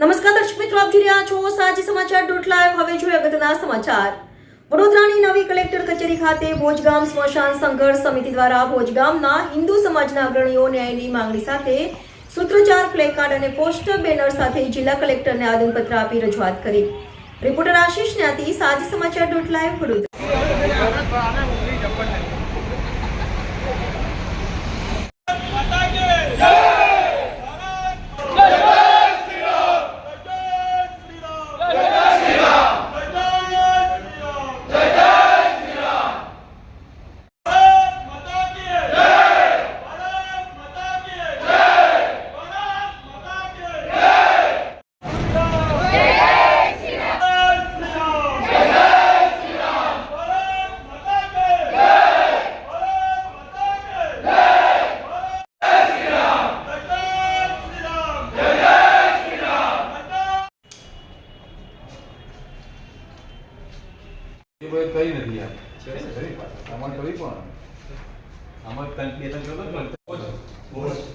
નમસ્કાર દર્શક મિત્રો, આપ જોઈ રહ્યા છો સાંજે સમાચાર .live। હવે જોઈએ અગત્યના સમાચાર। વડોદરાની નવી કલેક્ટર કચેરી ખાતે ભોજગામ સ્મશાન સંઘર્ષ સમિતિ દ્વારા ભોજગામના હિન્દુ સમાજના અગ્રણીઓ ન્યાયની માંગણી સાથે સૂત્રોચ્ચાર, પ્લેકાર્ડ અને પોસ્ટર બેનર સાથે જિલ્લા કલેક્ટરને આવેદનપત્ર આપી રજૂઆત કરી। રિપોર્ટર આશીષ ન્યાતી, સાંજે સમાચાર .live વડોદરા। કઈ નથી યાર આમાં કરી પણ આમાં કન્ફ્યુઝન જોતો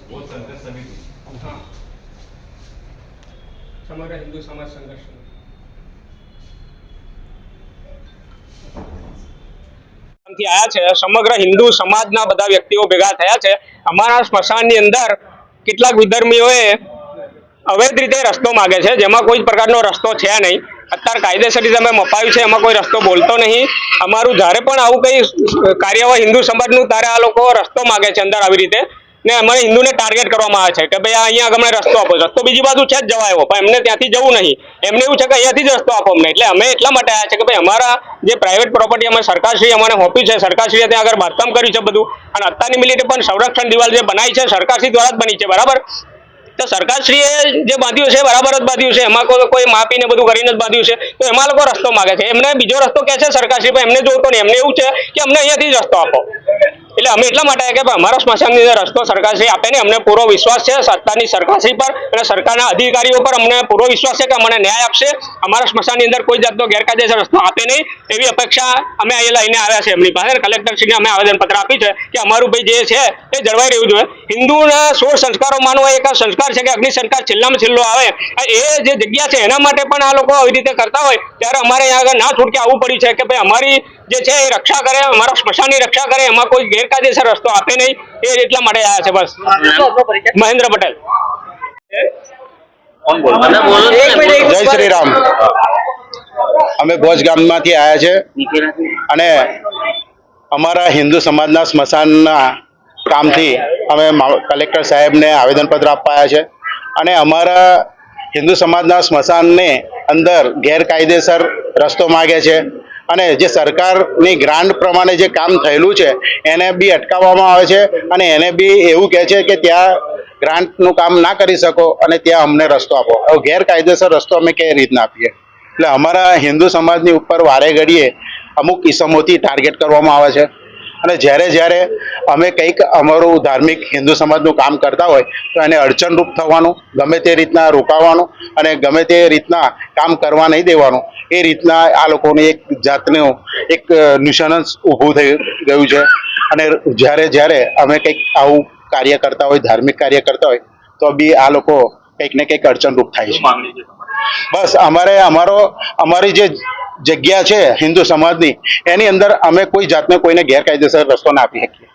बहुत संघर्ष समिति समग्र हिंदू समाज संघर्ष થી આયા છે। સમગ્ર હિન્દુ સમાજના બધા વ્યક્તિઓ ભેગા થયા છે। અમારા સ્મશાનની અંદર કેટલાક વિધર્મીઓએ અવૈધ રીતે રસ્તો માંગે છે, જેમાં કોઈ પ્રકારનો રસ્તો છે નહીં। અત્યારે કાયદેસર રીતે અમે મપાયું છે, એમાં કોઈ રસ્તો બોલતો નહીં। અમારું જ્યારે પણ આવું કંઈ કાર્ય હોય હિન્દુ સમાજનું, ત્યારે આ લોકો રસ્તો માંગે છે અંદર આવી રીતે, ને અમારે હિન્દુને ટાર્ગેટ કરવામાં આવે છે કે ભાઈ અહીંયા અમને રસ્તો આપો। રસ્તો બીજી બાજુ છે જ જવા એવો, પણ એમને ત્યાંથી જવું નહીં। એમને એવું છે કે અહીંયાથી જ રસ્તો આપો અમને। એટલે અમે એટલા માટે આવ્યા છે કે ભાઈ અમારા જે પ્રાઇવેટ પ્રોપર્ટી અમે સરકારશ્રી અમને સોંપી છે, સરકારશ્રીએ ત્યાં આગળ બાંધકામ કર્યું છે બધું, અને અત્યારની મિનિટે પણ સંરક્ષણ દિવાલ જે બનાવી છે સરકારશ્રી દ્વારા જ બની છે, બરાબર। તો સરકારશ્રીએ જે બાંધ્યું છે બરાબર જ બાંધ્યું છે, એમાં કોઈ માપીને બધું કરીને જ બાંધ્યું છે। તો એમાં લોકો રસ્તો માગે છે, એમને બીજો રસ્તો કહે છે સરકારશ્રી, પણ એમને જોતો નહીં। એમને એવું છે કે અમને અહીંયાથી જ રસ્તો આપો। એટલે અમે એટલા માટે કે અમારા સ્મશાનની અંદર રસ્તો સરકારશ્રી આપે ને, અમને પૂરો વિશ્વાસ છે સત્તાની સરકારશ્રી પર અને સરકારના અધિકારીઓ પર અમને પૂરો વિશ્વાસ છે કે અમને ન્યાય આપશે। અમારા સ્મશાનની અંદર કોઈ જાતનો ગેરકાયદેસર રસ્તો આપે નહીં, એવી અપેક્ષા અમે અહીં લઈને આવ્યા છે એમની પાસે। કલેક્ટરશ્રીને અમે આવેદનપત્ર આપી છે કે અમારું ભાઈ જે છે એ જળવાઈ રહ્યું જોઈએ। હિન્દુના 16 સંસ્કારોમાંનો એક સંસ્કાર છે કે અગ્નિ સંસ્કાર છેલ્લામાં છેલ્લો આવે, એ જે જગ્યા છે એના માટે પણ આ લોકો આવી રીતે કરતા હોય, ત્યારે અમારે અહીંયા આગળ ના છૂટકે આવવું પડ્યું છે કે ભાઈ અમારી જે છે એ રક્ષા કરે, અમારા સ્મશાનની રક્ષા કરે, એમાં કોઈ ગેરકાયદેસર રસ્તો આપે નહીં, એ એટલા માટે આવ્યા છે બસ। મહેન્દ્ર પટેલ। જય શ્રી રામ। અમે ભોજગામમાંથી આવ્યા છે અને અમારા હિન્દુ સમાજના સ્મશાનના કામથી અમે કલેક્ટર સાહેબને આવેદનપત્ર આપવા આવ્યા છે। અને અમારા હિન્દુ સમાજના સ્મશાનને અંદર ગેરકાયદેસર રસ્તો માગે છે, અને જે સરકારની ગ્રાન્ટ પ્રમાણે જે કામ થયેલું છે એને બી અટકાવવામાં આવે છે, અને એને બી એવું કહે છે કે ત્યાં ગ્રાન્ટનું કામ ના કરી શકો અને ત્યાં અમને રસ્તો આપો। હવે ગેરકાયદેસર રસ્તો અમે કઈ રીતના આપીએ? એટલે અમારા હિન્દુ સમાજની ઉપર વારે ઘડીએ અમુક ઇસમોથી ટાર્ગેટ કરવામાં આવે છે, અને જ્યારે અમે કંઈક અમારું ધાર્મિક હિન્દુ સમાજનું કામ કરતા હોય તો એને અડચણરૂપ થવાનું, ગમે તે રીતના રોકાવાનું અને ગમે તે રીતના કામ કરવા નહીં દેવાનું, એ રીતના આ લોકોની એક જાતનું એક ન્યુસન્સ ઊભું થઈ ગયું છે। અને જ્યારે અમે કંઈક આવું કાર્ય કરતા હોય, ધાર્મિક કાર્ય કરતા હોય, તો બી આ લોકો કંઈક ને કંઈક અડચણરૂપ થાય છે। બસ અમારી જે જગ્યા છે હિન્દુ સમાજની, એની અંદર અમે કોઈ જાતને કોઈને ગેરકાયદેસર રસ્તો ના આપી શકીએ।